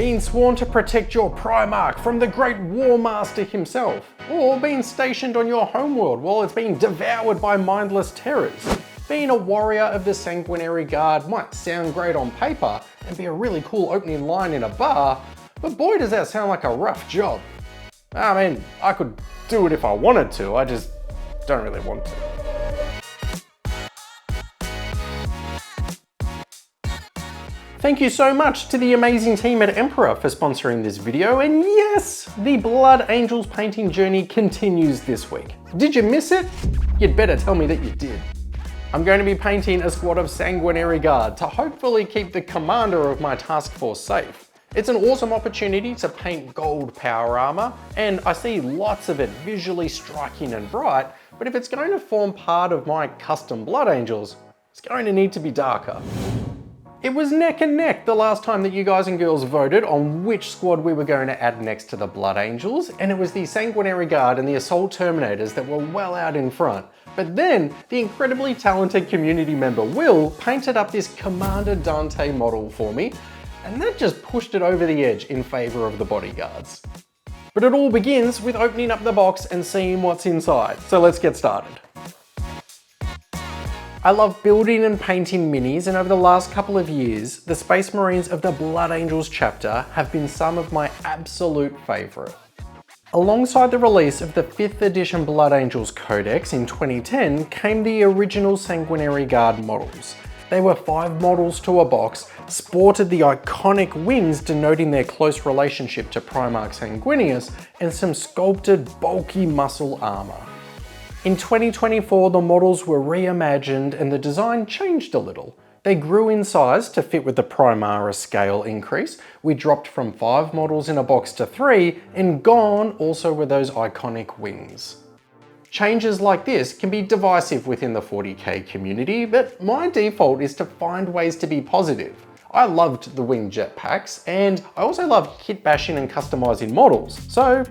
being sworn to protect your Primarch from the Great War Master himself, or being stationed on your homeworld while it's being devoured by mindless terrors. Being a warrior of the Sanguinary Guard might sound great on paper and be a really cool opening line in a bar, but boy does that sound like a rough job. I mean, I could do it if I wanted to, I just don't really want to. Thank you so much to the amazing team at Emperor for sponsoring this video, and yes, the Blood Angels painting journey continues this week. Did you miss it? You'd better tell me that you did. I'm going to be painting a squad of Sanguinary Guard to hopefully keep the commander of my task force safe. It's an awesome opportunity to paint gold power armor, and I see lots of it visually striking and bright, but if it's going to form part of my custom Blood Angels, it's going to need to be darker. It was neck and neck the last time that you guys and girls voted on which squad we were going to add next to the Blood Angels, and it was the Sanguinary Guard and the Assault Terminators that were well out in front. But then, the incredibly talented community member Will painted up this Commander Dante model for me, and that just pushed it over the edge in favour of the bodyguards. But it all begins with opening up the box and seeing what's inside, so let's get started. I love building and painting minis, and over the last couple of years, the Space Marines of the Blood Angels chapter have been some of my absolute favourite. Alongside the release of the 5th edition Blood Angels Codex in 2010 came the original Sanguinary Guard models. They were 5 models to a box, sported the iconic wings denoting their close relationship to Primarch Sanguinius, and some sculpted bulky muscle armour. In 2024, the models were reimagined and the design changed a little. They grew in size to fit with the Primaris scale increase. We dropped from 5 models in a box to 3, and gone also were those iconic wings. Changes like this can be divisive within the 40k community, but my default is to find ways to be positive. I loved the wing jetpacks, and I also loved kit bashing and customizing models, so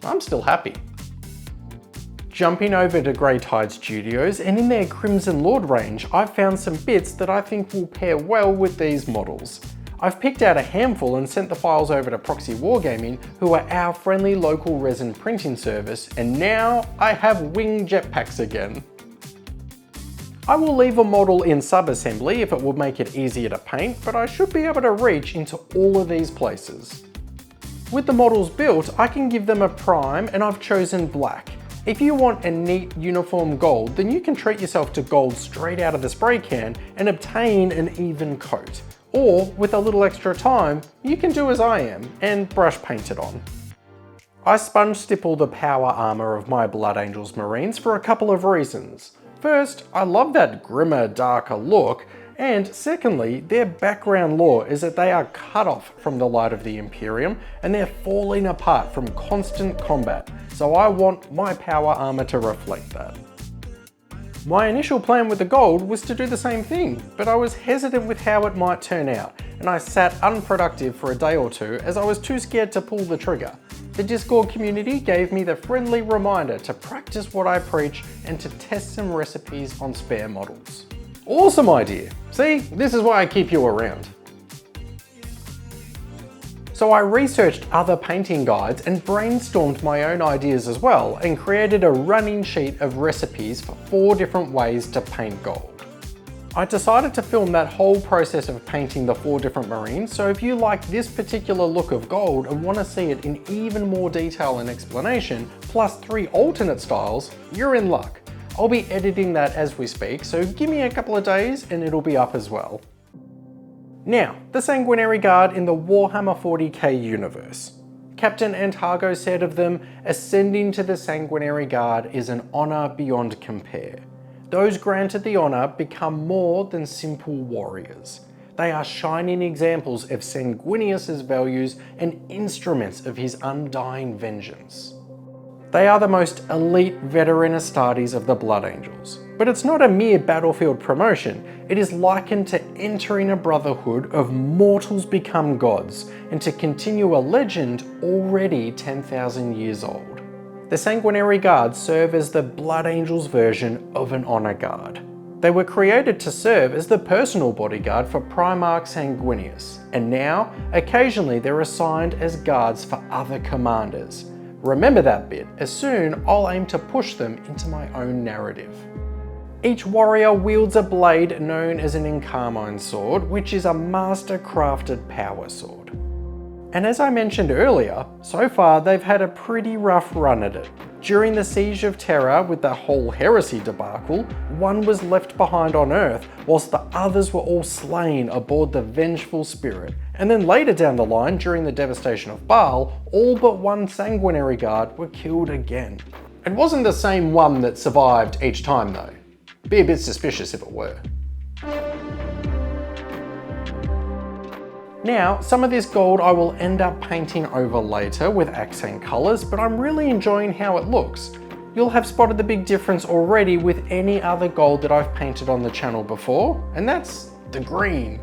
I'm still happy. Jumping over to Greytide Studios, and in their Crimson Lord range, I've found some bits that I think will pair well with these models. I've picked out a handful and sent the files over to Proxy Wargaming, who are our friendly local resin printing service, and now I have wing jetpacks again. I will leave a model in sub-assembly if it will make it easier to paint, but I should be able to reach into all of these places. With the models built, I can give them a prime, and I've chosen black. If you want a neat uniform gold, then you can treat yourself to gold straight out of the spray can and obtain an even coat. Or, with a little extra time, you can do as I am and brush paint it on. I sponge stipple the power armour of my Blood Angels Marines for a couple of reasons. First, I love that grimmer, darker look, and secondly, their background lore is that they are cut off from the light of the Imperium and they're falling apart from constant combat, so I want my power armour to reflect that. My initial plan with the gold was to do the same thing, but I was hesitant with how it might turn out, and I sat unproductive for a day or two as I was too scared to pull the trigger. The Discord community gave me the friendly reminder to practice what I preach and to test some recipes on spare models. Awesome idea! See, this is why I keep you around. So I researched other painting guides and brainstormed my own ideas as well, and created a running sheet of recipes for 4 different ways to paint gold. I decided to film that whole process of painting the 4 different Marines, so if you like this particular look of gold and want to see it in even more detail and explanation, plus 3 alternate styles, you're in luck. I'll be editing that as we speak, so give me a couple of days and it'll be up as well. Now, the Sanguinary Guard in the Warhammer 40k universe. Captain Antargo said of them, "Ascending to the Sanguinary Guard is an honour beyond compare. Those granted the honour become more than simple warriors. They are shining examples of Sanguinius's values and instruments of his undying vengeance." They are the most elite veteran Astartes of the Blood Angels. But it's not a mere battlefield promotion, it is likened to entering a brotherhood of mortals become gods, and to continue a legend already 10,000 years old. The Sanguinary Guard serve as the Blood Angels version of an honour guard. They were created to serve as the personal bodyguard for Primarch Sanguinius, and now, occasionally they're assigned as guards for other commanders. Remember that bit, as soon I'll aim to push them into my own narrative. Each warrior wields a blade known as an Encarmine sword, which is a master-crafted power sword. And as I mentioned earlier, so far they've had a pretty rough run at it. During the Siege of Terra with the whole heresy debacle, one was left behind on Earth, whilst the others were all slain aboard the Vengeful Spirit. And then later down the line, during the devastation of Baal, all but one Sanguinary Guard were killed again. It wasn't the same one that survived each time though. Be a bit suspicious if it were. Now, some of this gold I will end up painting over later with accent colours, but I'm really enjoying how it looks. You'll have spotted the big difference already with any other gold that I've painted on the channel before, and that's the green.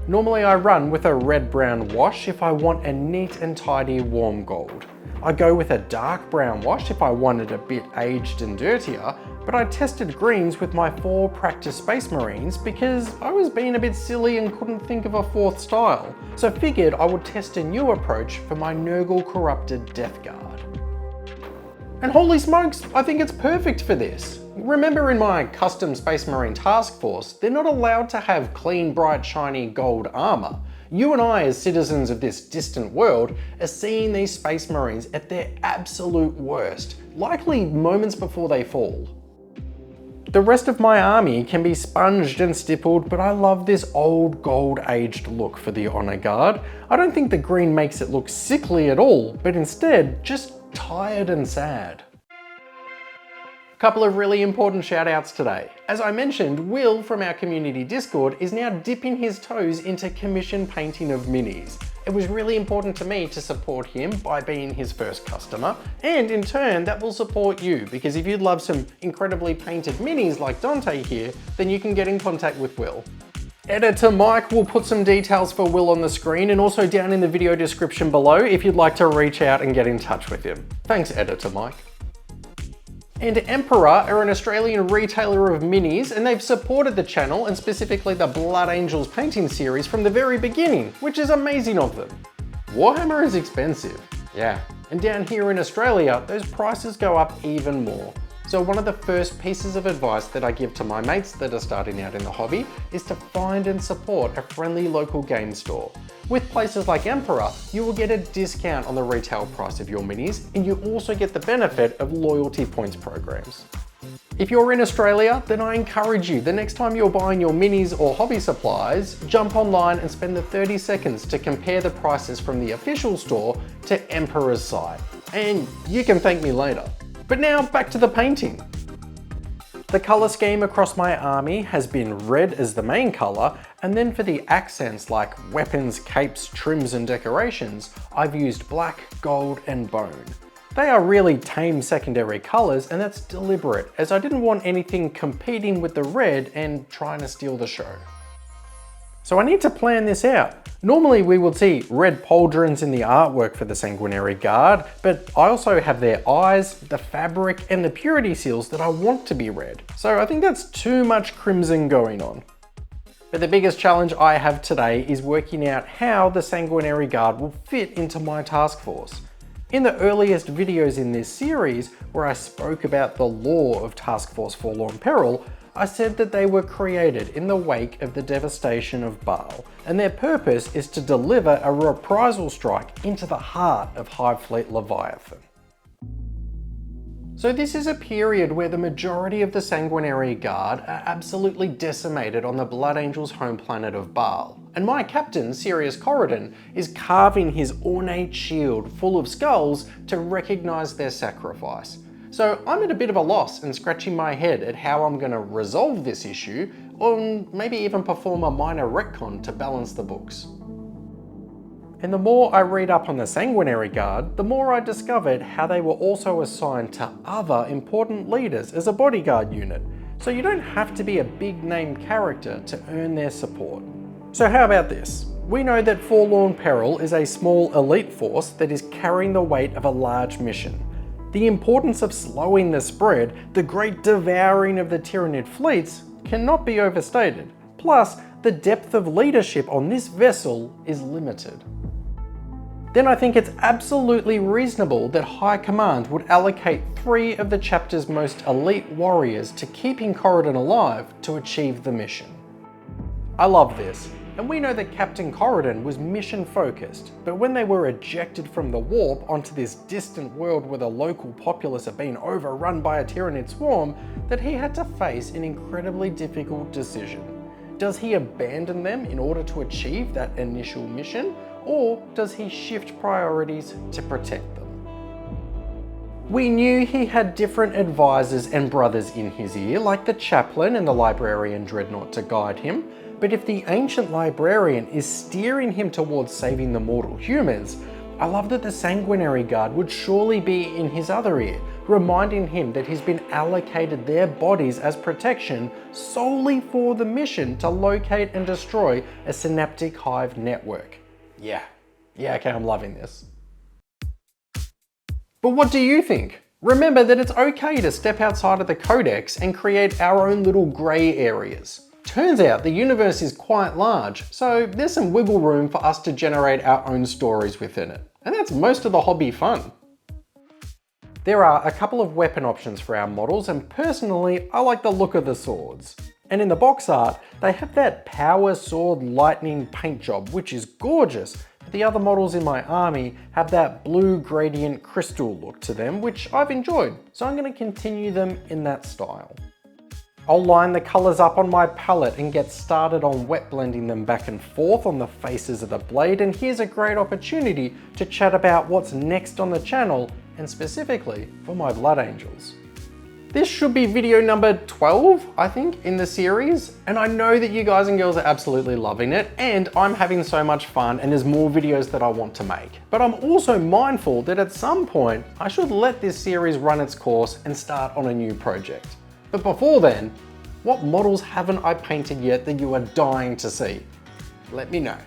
Normally I run with a red-brown wash if I want a neat and tidy warm gold. I go with a dark brown wash if I want it a bit aged and dirtier, but I tested greens with my 4 practice Space Marines because I was being a bit silly and couldn't think of a 4th style, so figured I would test a new approach for my Nurgle corrupted Death Guard. And holy smokes, I think it's perfect for this. Remember in my custom Space Marine task force, they're not allowed to have clean, bright, shiny gold armour. You and I, as citizens of this distant world, are seeing these Space Marines at their absolute worst, likely moments before they fall. The rest of my army can be sponged and stippled, but I love this old gold-aged look for the Honor Guard. I don't think the green makes it look sickly at all, but instead just tired and sad. Couple of really important shout outs today. As I mentioned, Will from our community Discord is now dipping his toes into commission painting of minis. It was really important to me to support him by being his first customer, and in turn that will support you, because if you'd love some incredibly painted minis like Dante here, then you can get in contact with Will. Editor Mike will put some details for Will on the screen and also down in the video description below if you'd like to reach out and get in touch with him. Thanks, Editor Mike. And Emperor are an Australian retailer of minis, and they've supported the channel and specifically the Blood Angels painting series from the very beginning, which is amazing of them. Warhammer is expensive, yeah, and down here in Australia, those prices go up even more. So one of the first pieces of advice that I give to my mates that are starting out in the hobby is to find and support a friendly local game store. With places like Emperor, you will get a discount on the retail price of your minis, and you also get the benefit of loyalty points programs. If you're in Australia, then I encourage you, the next time you're buying your minis or hobby supplies, jump online and spend the 30 seconds to compare the prices from the official store to Emperor's site. And you can thank me later. But now back to the painting. The colour scheme across my army has been red as the main colour, and then for the accents like weapons, capes, trims and decorations, I've used black, gold and bone. They are really tame secondary colours, and that's deliberate, as I didn't want anything competing with the red and trying to steal the show. So I need to plan this out. Normally we would see red pauldrons in the artwork for the Sanguinary Guard, but I also have their eyes, the fabric and the purity seals that I want to be red. So I think that's too much crimson going on. But the biggest challenge I have today is working out how the Sanguinary Guard will fit into my task force. In the earliest videos in this series, where I spoke about the lore of Taskforce Forlorn Peril, I said that they were created in the wake of the devastation of Baal, and their purpose is to deliver a reprisal strike into the heart of Hive Fleet Leviathan. So this is a period where the majority of the Sanguinary Guard are absolutely decimated on the Blood Angels' home planet of Baal, and my captain, Sirius Corridon, is carving his ornate shield full of skulls to recognise their sacrifice. So I'm at a bit of a loss and scratching my head at how I'm going to resolve this issue, or maybe even perform a minor retcon to balance the books. And the more I read up on the Sanguinary Guard, the more I discovered how they were also assigned to other important leaders as a bodyguard unit, so you don't have to be a big name character to earn their support. So how about this? We know that Forlorn Peril is a small elite force that is carrying the weight of a large mission. The importance of slowing the spread, the great devouring of the Tyranid fleets, cannot be overstated. Plus, the depth of leadership on this vessel is limited. Then I think it's absolutely reasonable that High Command would allocate 3 of the chapter's most elite warriors to keeping Corridon alive to achieve the mission. I love this, and we know that Captain Corridon was mission focused, but when they were ejected from the warp onto this distant world where the local populace are being overrun by a Tyranid swarm, that he had to face an incredibly difficult decision. Does he abandon them in order to achieve that initial mission, or does he shift priorities to protect them? We knew he had different advisors and brothers in his ear, like the chaplain and the librarian dreadnought to guide him, but if the ancient librarian is steering him towards saving the mortal humans, I love that the Sanguinary Guard would surely be in his other ear, reminding him that he's been allocated their bodies as protection solely for the mission to locate and destroy a synaptic hive network. Yeah, okay, I'm loving this. But what do you think? Remember that it's okay to step outside of the codex and create our own little grey areas. Turns out the universe is quite large, so there's some wiggle room for us to generate our own stories within it. And that's most of the hobby fun. There are a couple of weapon options for our models, and personally, I like the look of the swords. And in the box art, they have that power sword lightning paint job, which is gorgeous. But the other models in my army have that blue gradient crystal look to them, which I've enjoyed, so I'm going to continue them in that style. I'll line the colours up on my palette and get started on wet blending them back and forth on the faces of the blade, and here's a great opportunity to chat about what's next on the channel, and specifically for my Blood Angels. This should be video number 12, I think, in the series, and I know that you guys and girls are absolutely loving it, and I'm having so much fun, and there's more videos that I want to make. But I'm also mindful that at some point, I should let this series run its course and start on a new project. But before then, what models haven't I painted yet that you are dying to see? Let me know.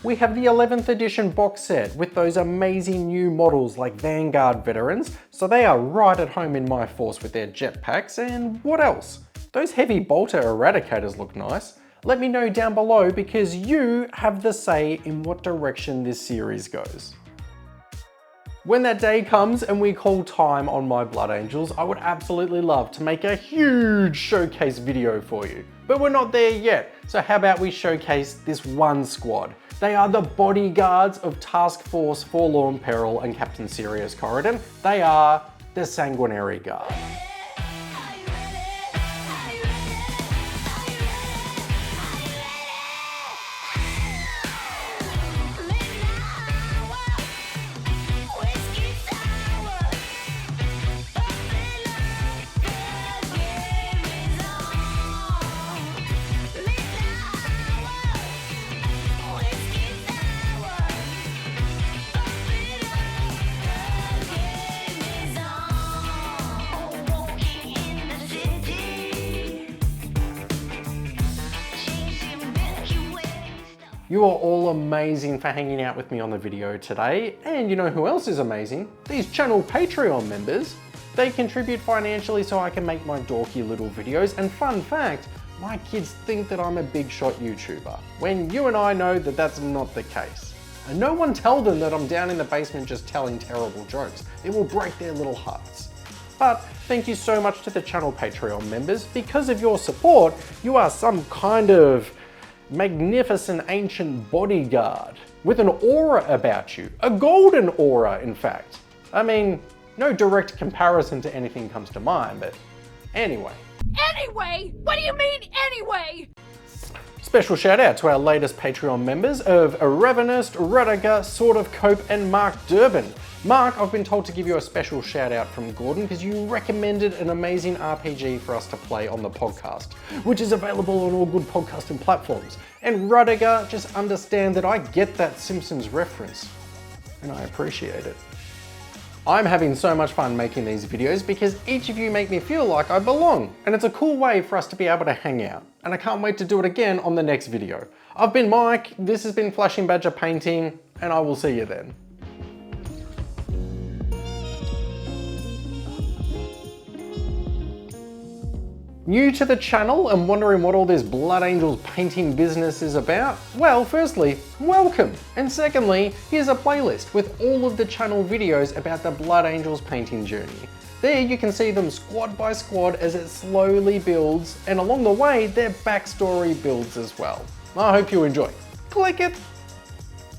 We have the 11th edition box set with those amazing new models like Vanguard veterans, so they are right at home in my force with their jetpacks, and what else? Those heavy bolter eradicators look nice. Let me know down below because you have the say in what direction this series goes. When that day comes and we call time on my Blood Angels, I would absolutely love to make a huge showcase video for you. But we're not there yet, so how about we showcase this one squad? They are the bodyguards of Taskforce Forlorn Peril and Captain Sirius Corridon. They are the Sanguinary Guard. You are all amazing for hanging out with me on the video today. And you know who else is amazing? These channel Patreon members. They contribute financially so I can make my dorky little videos. And fun fact, my kids think that I'm a big shot YouTuber, when you and I know that that's not the case. And no one tell them that I'm down in the basement just telling terrible jokes. It will break their little hearts. But thank you so much to the channel Patreon members. Because of your support, you are some kind of magnificent ancient bodyguard with an aura about you, a golden aura in fact. I mean, no direct comparison to anything comes to mind, but anyway. Anyway? What do you mean anyway? Special shout out to our latest Patreon members of Ravenist, Rudiger, Sort of Cope and Mark Durbin. Mark, I've been told to give you a special shout out from Gordon because you recommended an amazing RPG for us to play on the podcast, which is available on all good podcasting platforms. And Rudiger, just understand that I get that Simpsons reference, and I appreciate it. I'm having so much fun making these videos because each of you make me feel like I belong, and it's a cool way for us to be able to hang out. And I can't wait to do it again on the next video. I've been Mike, this has been Flashing Badger Painting, and I will see you then. New to the channel and wondering what all this Blood Angels painting business is about? Well, firstly, welcome. And secondly, here's a playlist with all of the channel videos about the Blood Angels painting journey. There you can see them squad by squad as it slowly builds, and along the way, their backstory builds as well. I hope you enjoy. Click it!